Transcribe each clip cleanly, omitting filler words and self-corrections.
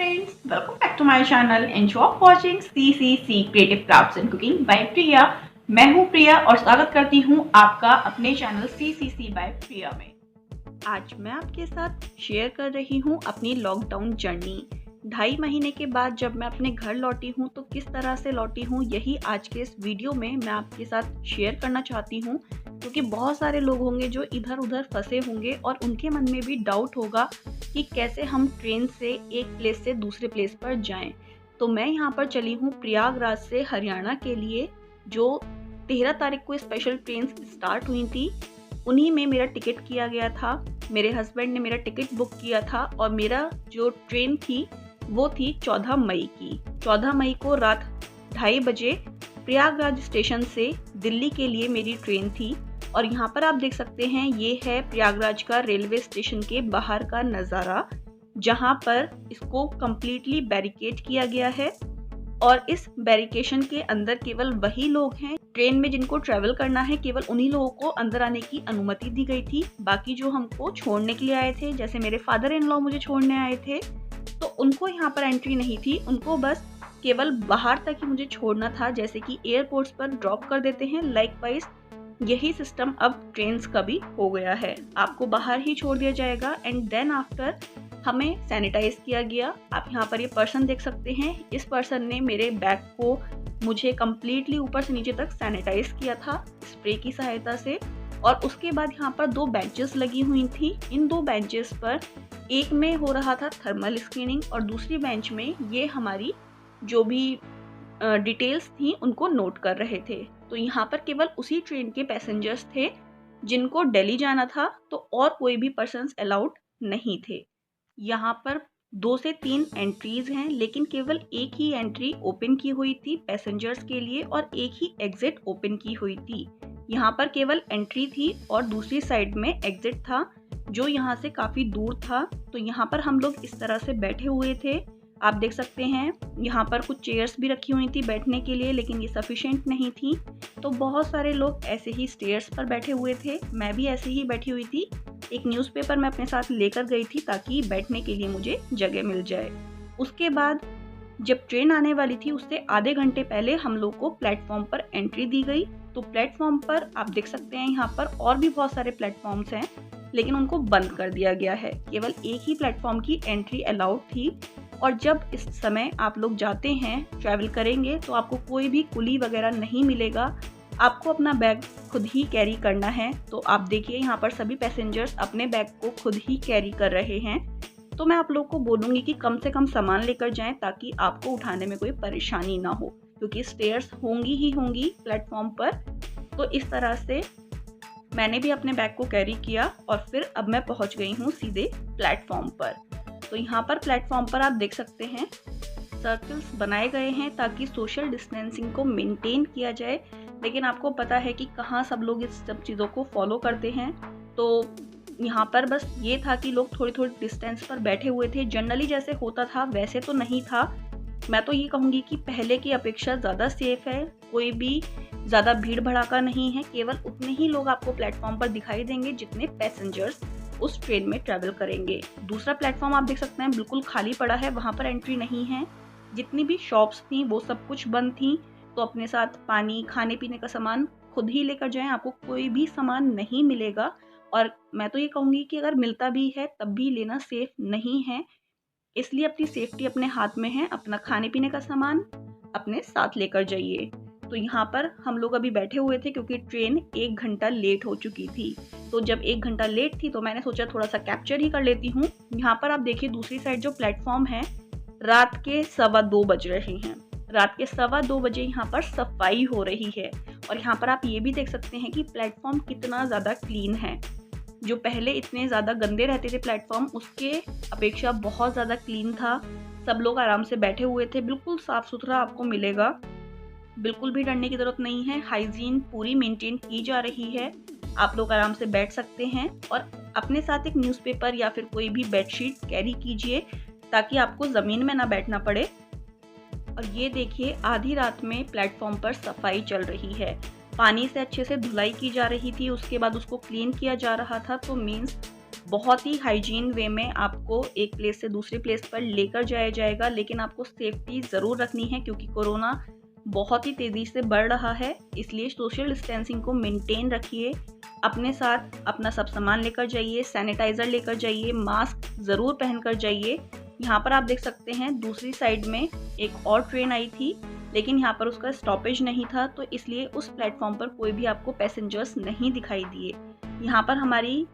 friends, welcome back to my channel and you are watching CCC Creative Crafts and Cooking by प्रिया। मैं हूँ प्रिया और स्वागत करती हूँ आपका अपने चैनल CCC by प्रिया में। आज मैं आपके साथ शेयर कर रही हूँ अपनी लॉकडाउन जर्नी। 2.5 महीने के बाद जब मैं अपने घर लौटी हूँ तो किस तरह से लौटी हूँ, यही आज के इस वीडियो में मैं आपके साथ शेयर करना चाहती हूँ, क्योंकि बहुत सारे लोग होंगे जो इधर उधर फंसे होंगे और उनके मन में भी डाउट होगा कि कैसे हम ट्रेन से एक प्लेस से दूसरे प्लेस पर जाएं। तो मैं यहाँ पर चली हूँ प्रयागराज से हरियाणा के लिए, जो 13 तारीख को स्पेशल ट्रेन स्टार्ट हुई थी। उन्हीं में मेरा टिकट किया गया था, मेरे हस्बैंड ने मेरा टिकट बुक किया था और मेरा जो ट्रेन थी वो थी 14 मई की। 14 मई को रात 2:30 बजे प्रयागराज स्टेशन से दिल्ली के लिए मेरी ट्रेन थी। और यहाँ पर आप देख सकते हैं, ये है प्रयागराज का रेलवे स्टेशन के बाहर का नज़ारा, जहाँ पर इसको कम्प्लीटली बैरिकेड किया गया है। और इस बैरिकेशन के अंदर केवल वही लोग हैं ट्रेन में जिनको ट्रैवल करना है, केवल उन्हीं लोगों को अंदर आने की अनुमति दी गई थी। बाकी जो हमको छोड़ने के लिए आए थे, जैसे मेरे फादर इन लॉ मुझे छोड़ने आए थे, तो उनको यहाँ पर एंट्री नहीं थी। उनको बस केवल बाहर तक ही मुझे छोड़ना था, जैसे कि एयरपोर्ट्स पर ड्रॉप कर देते हैं। लाइकवाइज यही सिस्टम अब ट्रेन्स का भी हो गया है, आपको बाहर ही छोड़ दिया जाएगा। एंड देन आफ्टर हमें सैनिटाइज किया गया। आप यहाँ पर ये पर्सन देख सकते हैं, इस पर्सन ने मेरे बैग को मुझे कम्प्लीटली ऊपर से नीचे तक सैनिटाइज किया था स्प्रे की सहायता से। और उसके बाद यहाँ पर 2 बेंचेस लगी हुई थी। इन 2 बेंचेस पर एक में हो रहा था थर्मल स्क्रीनिंग और दूसरी बेंच में ये हमारी जो भी डिटेल्स थी उनको नोट कर रहे थे। तो यहाँ पर केवल उसी ट्रेन के पैसेंजर्स थे जिनको दिल्ली जाना था, तो और कोई भी पर्सन्स अलाउड नहीं थे। यहाँ पर 2 से 3 एंट्रीज हैं, लेकिन केवल एक ही एंट्री ओपन की हुई थी पैसेंजर्स के लिए और एक ही एग्जिट ओपन की हुई थी। यहाँ पर केवल एंट्री थी और दूसरी साइड में एग्जिट था, जो यहाँ से काफ़ी दूर था। तो यहाँ पर हम लोग इस तरह से बैठे हुए थे। आप देख सकते हैं यहाँ पर कुछ चेयर्स भी रखी हुई थी बैठने के लिए, लेकिन ये सफिशिएंट नहीं थी। तो बहुत सारे लोग ऐसे ही स्टेयर्स पर बैठे हुए थे, मैं भी ऐसे ही बैठी हुई थी। एक न्यूज़पेपर मैं अपने साथ लेकर गई थी ताकि बैठने के लिए मुझे जगह मिल जाए। उसके बाद जब ट्रेन आने वाली थी उससे आधे घंटे पहले हम लोग को प्लेटफॉर्म पर एंट्री दी गई। तो प्लेटफॉर्म पर आप देख सकते हैं, यहाँ पर और भी बहुत सारे प्लेटफॉर्म्स हैं, लेकिन उनको बंद कर दिया गया है। केवल एक ही प्लेटफॉर्म की एंट्री अलाउड थी। और जब इस समय आप लोग जाते हैं, ट्रैवल करेंगे, तो आपको कोई भी कुली वगैरह नहीं मिलेगा। आपको अपना बैग खुद ही कैरी करना है। तो आप देखिए यहाँ पर सभी पैसेंजर्स अपने बैग को खुद ही कैरी कर रहे हैं। तो मैं आप लोग को बोलूँगी कि कम से कम सामान लेकर जाएं ताकि आपको उठाने में कोई परेशानी ना हो, क्योंकि स्टेयर्स होंगी ही होंगी प्लेटफॉर्म पर। तो इस तरह से मैंने भी अपने बैग को कैरी किया और फिर अब मैं पहुंच गई हूँ सीधे प्लेटफॉर्म पर। तो यहाँ पर प्लेटफॉर्म पर आप देख सकते हैं सर्कल्स बनाए गए हैं ताकि सोशल डिस्टेंसिंग को मेंटेन किया जाए, लेकिन आपको पता है कि कहाँ सब लोग इस सब चीज़ों को फॉलो करते हैं। तो यहाँ पर बस ये था कि लोग थोड़ी थोड़ी डिस्टेंस पर बैठे हुए थे। जनरली जैसे होता था वैसे तो नहीं था। मैं तो ये कहूँगी कि पहले की अपेक्षा ज़्यादा सेफ है, कोई भी ज़्यादा भीड़ भड़ाका नहीं है। केवल उतने ही लोग आपको प्लेटफॉर्म पर दिखाई देंगे जितने पैसेंजर्स उस ट्रेन में ट्रैवल करेंगे। दूसरा प्लेटफॉर्म आप देख सकते हैं बिल्कुल खाली पड़ा है, वहाँ पर एंट्री नहीं है। जितनी भी शॉप्स थी वो सब कुछ बंद थी। तो अपने साथ पानी, खाने पीने का सामान खुद ही लेकर जाएं, आपको कोई भी सामान नहीं मिलेगा। और मैं तो ये कहूँगी कि अगर मिलता भी है तब भी लेना सेफ नहीं है, इसलिए अपनी सेफ्टी अपने हाथ में है। अपना खाने पीने का सामान अपने साथ लेकर जाइए। तो यहाँ पर हम लोग अभी बैठे हुए थे क्योंकि ट्रेन 1 घंटा लेट हो चुकी थी। तो जब 1 घंटा लेट थी तो मैंने सोचा थोड़ा सा कैप्चर ही कर लेती हूँ। यहाँ पर आप देखिए दूसरी साइड जो प्लेटफॉर्म है, रात के 2:15 बज रहे हैं। रात के 2:15 बजे यहाँ पर सफाई हो रही है। और यहाँ पर आप ये भी देख सकते हैं कि प्लेटफॉर्म कितना ज़्यादा क्लीन है। जो पहले इतने ज़्यादा गंदे रहते थे प्लेटफॉर्म, उसके अपेक्षा बहुत ज़्यादा क्लीन था। सब लोग आराम से बैठे हुए थे, बिल्कुल साफ़ सुथरा आपको मिलेगा। बिल्कुल भी डरने की ज़रूरत नहीं है, हाइजीन पूरी मेंटेन की जा रही है। आप लोग आराम से बैठ सकते हैं और अपने साथ एक न्यूज़पेपर या फिर कोई भी बेडशीट कैरी कीजिए ताकि आपको ज़मीन में ना बैठना पड़े। और ये देखिए आधी रात में प्लेटफॉर्म पर सफाई चल रही है, पानी से अच्छे से धुलाई की जा रही थी, उसके बाद उसको क्लीन किया जा रहा था। तो मीन्स बहुत ही हाइजीन वे में आपको एक प्लेस से दूसरी प्लेस पर लेकर जाया जाएगा, लेकिन आपको सेफ्टी ज़रूर रखनी है क्योंकि कोरोना बहुत ही तेज़ी से बढ़ रहा है। इसलिए सोशल डिस्टेंसिंग को मेंटेन रखिए। अपने साथ अपना सब सामान लेकर जाइए, सैनिटाइज़र लेकर जाइए, मास्क ज़रूर पहन कर जाइए। यहाँ पर आप देख सकते हैं दूसरी साइड में एक और ट्रेन आई थी, लेकिन यहाँ पर उसका स्टॉपेज नहीं था, तो इसलिए उस प्लेटफॉर्म पर कोई भी आपको पैसेंजर्स नहीं दिखाई दिए। यहाँ पर हमारी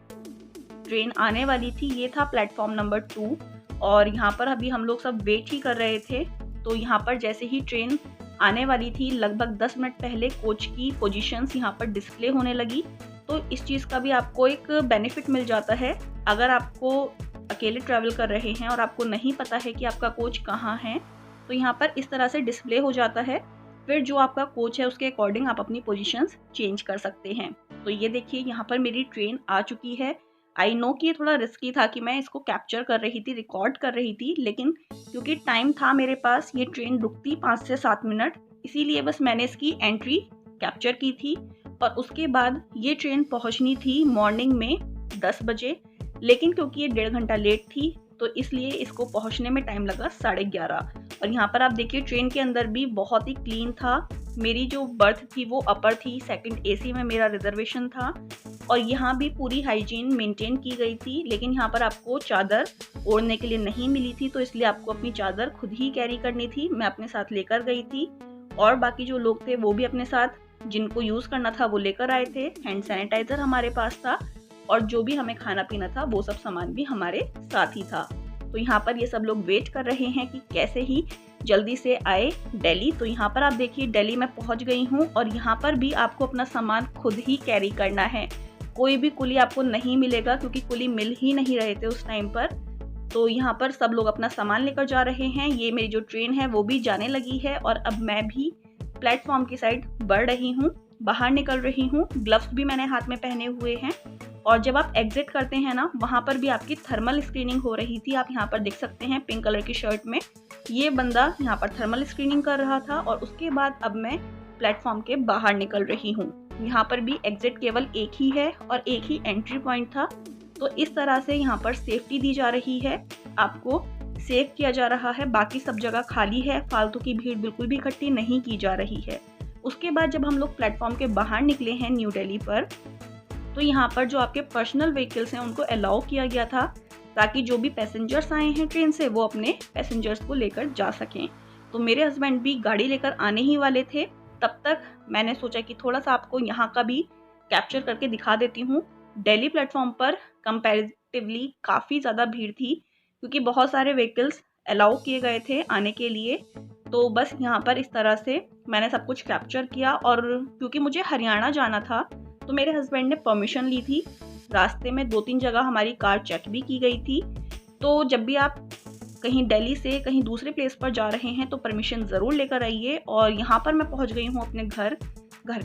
ट्रेन आने वाली थी, ये था प्लेटफॉर्म नंबर 2 और यहाँ पर अभी हम लोग सब वेट ही कर रहे थे। तो यहाँ पर जैसे ही ट्रेन आने वाली थी, लगभग 10 मिनट पहले कोच की पोजीशंस यहाँ पर डिस्प्ले होने लगी। तो इस चीज़ का भी आपको एक बेनिफिट मिल जाता है। अगर आपको अकेले ट्रैवल कर रहे हैं और आपको नहीं पता है कि आपका कोच कहाँ है, तो यहाँ पर इस तरह से डिस्प्ले हो जाता है। फिर जो आपका कोच है उसके अकॉर्डिंग आप अपनी पोजीशंस चेंज कर सकते हैं। तो ये देखिए यहाँ पर मेरी ट्रेन आ चुकी है। आई नो कि ये थोड़ा रिस्की था कि मैं इसको कैप्चर कर रही थी, रिकॉर्ड कर रही थी, लेकिन क्योंकि टाइम था मेरे पास, ये ट्रेन रुकती 5 से 7 मिनट, इसीलिए बस मैंने इसकी एंट्री कैप्चर की थी। और उसके बाद ये ट्रेन पहुंचनी थी मॉर्निंग में 10 बजे, लेकिन क्योंकि ये 1.5 घंटा लेट थी तो इसलिए इसको पहुंचने में टाइम लगा 11:30। और यहाँ पर आप देखिए ट्रेन के अंदर भी बहुत ही क्लीन था। मेरी जो बर्थ थी वो अपर थी, सेकंड एसी में मेरा रिजर्वेशन था और यहाँ भी पूरी हाइजीन मेंटेन की गई थी। लेकिन यहाँ पर आपको चादर ओढ़ने के लिए नहीं मिली थी, तो इसलिए आपको अपनी चादर खुद ही कैरी करनी थी। मैं अपने साथ लेकर गई थी और बाकी जो लोग थे वो भी अपने साथ, जिनको यूज़ करना था वो लेकर आए थे। हैंड सैनिटाइज़र हमारे पास था और जो भी हमें खाना पीना था वो सब सामान भी हमारे साथ ही था। तो यहाँ पर ये सब लोग वेट कर रहे हैं कि कैसे ही जल्दी से आए दिल्ली। तो यहाँ पर आप देखिए दिल्ली में पहुँच गई हूँ और यहाँ पर भी आपको अपना सामान खुद ही कैरी करना है। कोई भी कुली आपको नहीं मिलेगा क्योंकि कुली मिल ही नहीं रहे थे उस टाइम पर। तो यहाँ पर सब लोग अपना सामान लेकर जा रहे हैं। ये मेरी जो ट्रेन है वो भी जाने लगी है और अब मैं भी प्लेटफॉर्म की साइड बढ़ रही हूँ, बाहर निकल रही हूँ। ग्लव्स भी मैंने हाथ में पहने हुए हैं और जब आप एग्जिट करते हैं ना, वहाँ पर भी आपकी थर्मल स्क्रीनिंग हो रही थी। आप यहाँ पर देख सकते हैं पिंक कलर की शर्ट में ये बंदा यहाँ पर थर्मल स्क्रीनिंग कर रहा था। और उसके बाद अब मैं प्लेटफॉर्म के बाहर निकल रही हूँ। यहाँ पर भी एग्जिट केवल एक ही है और एक ही एंट्री पॉइंट था। तो इस तरह से यहाँ पर सेफ्टी दी जा रही है, आपको सेव किया जा रहा है। बाकी सब जगह खाली है, फालतू की भीड़ बिल्कुल भी इकट्ठी नहीं की जा रही है। उसके बाद जब हम लोग प्लेटफॉर्म के बाहर निकले हैं न्यू दिल्ली पर, तो यहाँ पर जो आपके पर्सनल व्हीकल्स हैं उनको अलाउ किया गया था ताकि जो भी पैसेंजर्स आए हैं ट्रेन से वो अपने पैसेंजर्स को लेकर जा सकें। तो मेरे हस्बैंड भी गाड़ी लेकर आने ही वाले थे, तब तक मैंने सोचा कि थोड़ा सा आपको यहाँ का भी कैप्चर करके दिखा देती हूँ। दिल्ली प्लेटफॉर्म पर कंपैरेटिवली काफ़ी ज़्यादा भीड़ थी क्योंकि बहुत सारे व्हीकल्स अलाउ किए गए थे आने के लिए। तो बस यहाँ पर इस तरह से मैंने सब कुछ कैप्चर किया। और क्योंकि मुझे हरियाणा जाना था तो मेरे हस्बैंड ने परमिशन ली थी। रास्ते में 2-3 जगह हमारी कार चेक भी की गई थी। तो जब भी आप कहीं दिल्ली से कहीं दूसरे प्लेस पर जा रहे हैं तो परमिशन ज़रूर लेकर आइए। और यहाँ पर मैं पहुँच गई हूँ अपने घर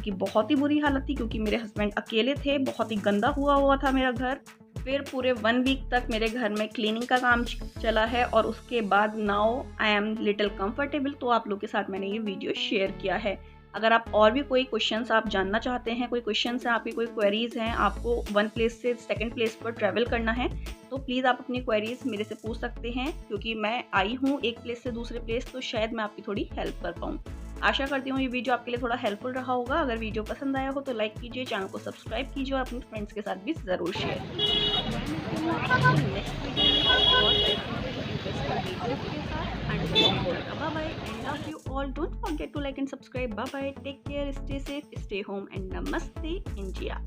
की बहुत ही बुरी हालत थी क्योंकि मेरे हस्बैंड अकेले थे, बहुत ही गंदा हुआ था मेरा घर। फिर पूरे 1 वीक तक मेरे घर में क्लीनिंग का काम चला है और उसके बाद now I am little comfortable. तो आप लोग के साथ मैंने ये वीडियो शेयर किया है। अगर आप और भी कोई क्वेश्चंस आप जानना चाहते हैं, कोई क्वेश्चंस हैं आपकी, कोई क्वेरीज हैं, आपको 1 प्लेस से 2nd प्लेस पर ट्रैवल करना है, तो प्लीज़ आप अपनी क्वेरीज मेरे से पूछ सकते हैं क्योंकि मैं आई हूँ एक प्लेस से दूसरे प्लेस, तो शायद मैं आपकी थोड़ी हेल्प कर पाऊँ। आशा करती हूँ ये वीडियो आपके लिए थोड़ा हेल्पफुल रहा होगा। अगर वीडियो पसंद आया हो तो लाइक कीजिए, चैनल को सब्सक्राइब कीजिए और अपने फ्रेंड्स के साथ भी ज़रूर share love you all. Don't forget to like and subscribe. Bye bye. Take care. Stay safe. Stay home and namaste India.